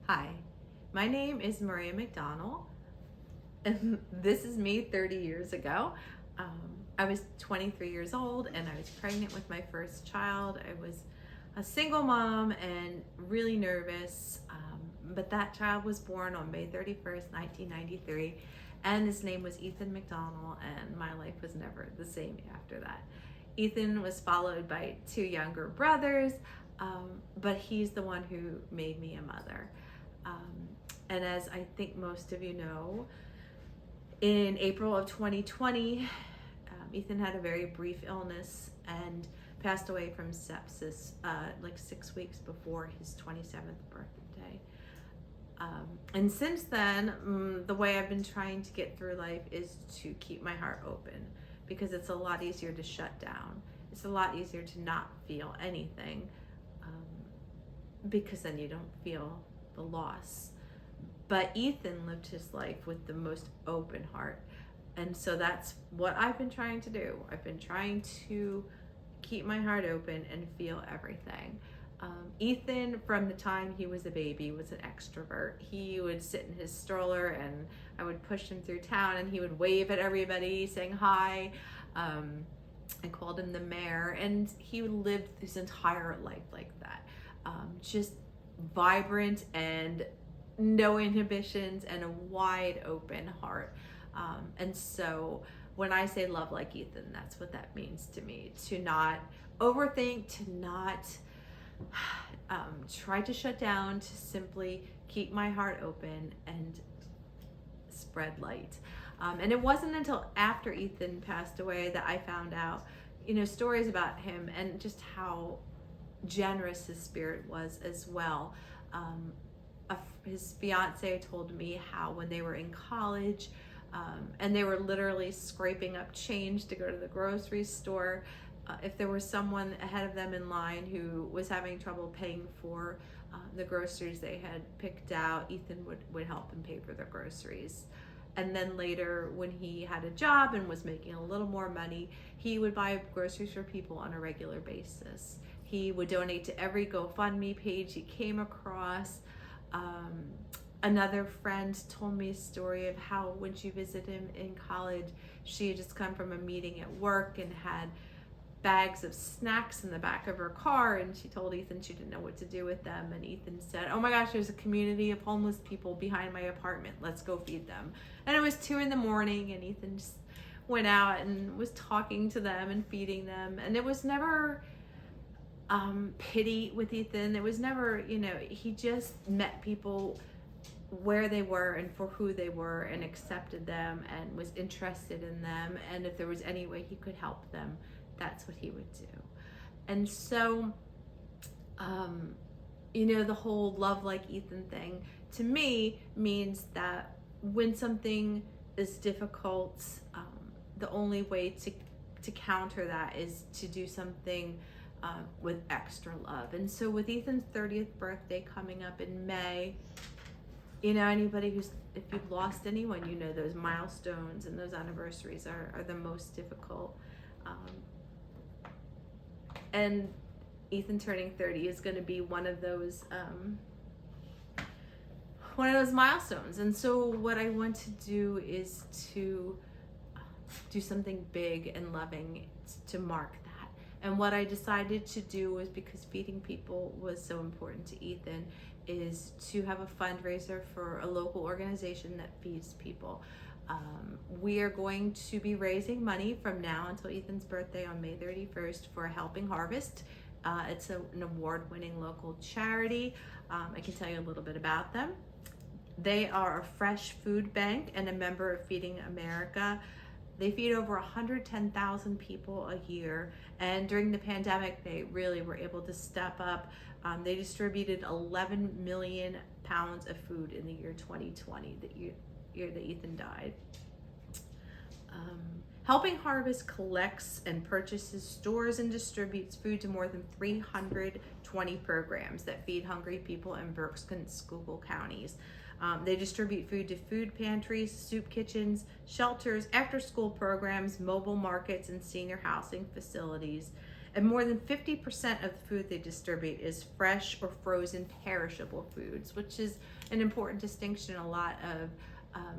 Hi, my name is Maria McDonald, and this is me 30 years ago. I was 23 years old and I was pregnant with my first child. I was a single mom and really nervous, but that child was born on May 31st, 1993, and his name was Ethan McDonald, and my life was never the same after that. Ethan was followed by two younger brothers, but he's the one who made me a mother. Um, and as I think most of you know, in April of 2020, Ethan had a very brief illness and passed away from sepsis like 6 weeks before his 27th birthday. And since then, the way I've been trying to get through life is to keep my heart open, because it's a lot easier to shut down. It's a lot easier to not feel anything, because then you don't feel the loss. But Ethan lived his life with the most open heart. And so that's what I've been trying to do. I've been trying to keep my heart open and feel everything. Ethan, from the time he was a baby, was an extrovert. He would sit in his stroller and I would push him through town and he would wave at everybody saying hi. I called him the mayor, and he lived his entire life like that. Just vibrant and no inhibitions and a wide open heart. And so when I say love like Ethan, that's what that means to me. To not overthink, to not try to shut down, to simply keep my heart open and spread light. And it wasn't until after Ethan passed away that I found out, stories about him and just how generous his spirit was as well. His fiance told me how when they were in college, and they were literally scraping up change to go to the grocery store, if there was someone ahead of them in line who was having trouble paying for the groceries they had picked out, Ethan would help him pay for the groceries. And then later, when he had a job and was making a little more money, he would buy groceries for people on a regular basis. He would donate to every GoFundMe page he came across. Another friend told me a story of how when she visited him in college, she had just come from a meeting at work and had bags of snacks in the back of her car, and she told Ethan she didn't know what to do with them, and Ethan said, "Oh my gosh, there's a community of homeless people behind my apartment, let's go feed them." And it was 2 a.m, and Ethan just went out and was talking to them and feeding them, and it was never pity with Ethan. It was never, he just met people where they were and for who they were and accepted them and was interested in them, and if there was any way he could help them, that's what he would do. And so the whole love like Ethan thing to me means that when something is difficult, the only way to counter that is to do something with extra love. And so with Ethan's 30th birthday coming up in May, anybody if you've lost anyone, those milestones and those anniversaries are the most difficult. And Ethan turning 30 is going to be one of those milestones. And so what I want to do is to do something big and loving to mark that. And what I decided to do was, because feeding people was so important to Ethan, is to have a fundraiser for a local organization that feeds people. We are going to be raising money from now until Ethan's birthday on May 31st for Helping Harvest. It's an award-winning local charity. I can tell you a little bit about them. They are a fresh food bank and a member of Feeding America. They feed over 110,000 people a year, and during the pandemic, they really were able to step up. They distributed 11 million pounds of food in the year 2020, the year that Ethan died. Helping Harvest collects and purchases, stores, and distributes food to more than 320 programs that feed hungry people in Berks and Schuylkill counties. They distribute food to food pantries, soup kitchens, shelters, after-school programs, mobile markets, and senior housing facilities. And more than 50% of the food they distribute is fresh or frozen perishable foods, which is an important distinction. A lot of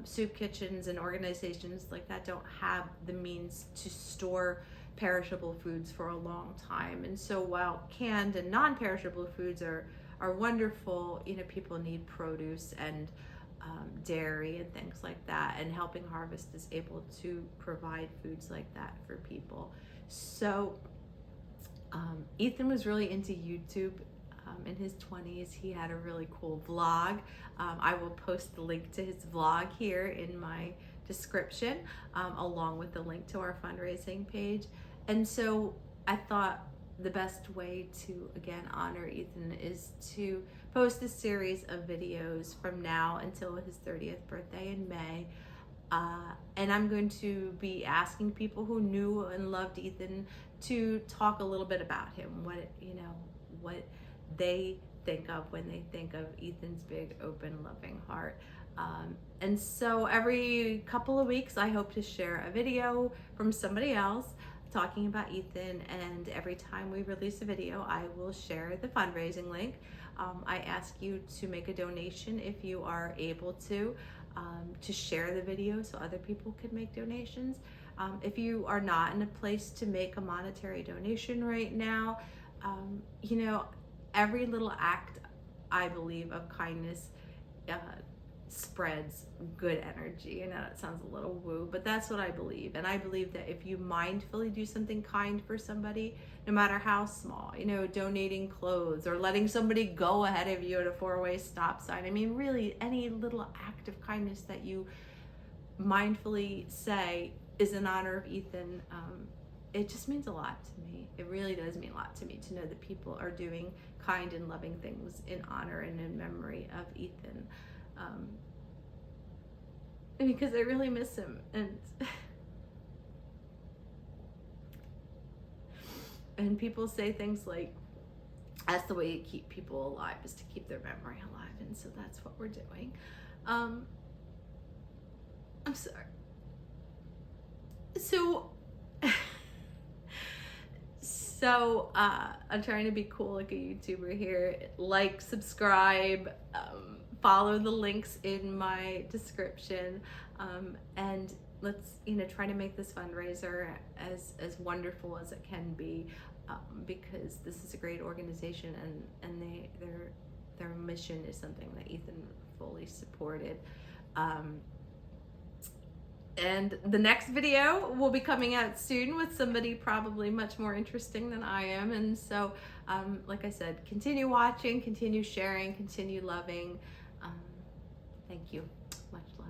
soup kitchens and organizations like that don't have the means to store perishable foods for a long time. And so while canned and non-perishable foods are wonderful, people need produce and dairy and things like that, and Helping Harvest is able to provide foods like that for people. So Ethan was really into YouTube. In his 20s, he had a really cool vlog. I will post the link to his vlog here in my description, along with the link to our fundraising page. And so I thought the best way to, again, honor Ethan is to post a series of videos from now until his 30th birthday in May. And I'm going to be asking people who knew and loved Ethan to talk a little bit about him, what they think of when they think of Ethan's big, open, loving heart. And so every couple of weeks, I hope to share a video from somebody else talking about Ethan, and every time we release a video, I will share the fundraising link. I ask you to make a donation if you are able to share the video so other people can make donations. If you are not in a place to make a monetary donation right now, every little act, I believe, of kindness spreads good energy. I know it sounds a little woo, but that's what I believe. And I believe that if you mindfully do something kind for somebody, no matter how small, donating clothes or letting somebody go ahead of you at a 4-way stop sign. I mean, really, any little act of kindness that you mindfully say is in honor of Ethan. It just means a lot to me. It really does mean a lot to me to know that people are doing kind and loving things in honor and in memory of Ethan. Because I really miss him, and people say things like, that's the way you keep people alive, is to keep their memory alive, and so that's what we're doing. I'm sorry. So I'm trying to be cool like a YouTuber here. Like, subscribe, follow the links in my description, and let's try to make this fundraiser as wonderful as it can be, because this is a great organization, and their mission is something that Ethan fully supported. And the next video will be coming out soon with somebody probably much more interesting than I am. And so, like I said, continue watching, continue sharing, continue loving. Thank you. Much love.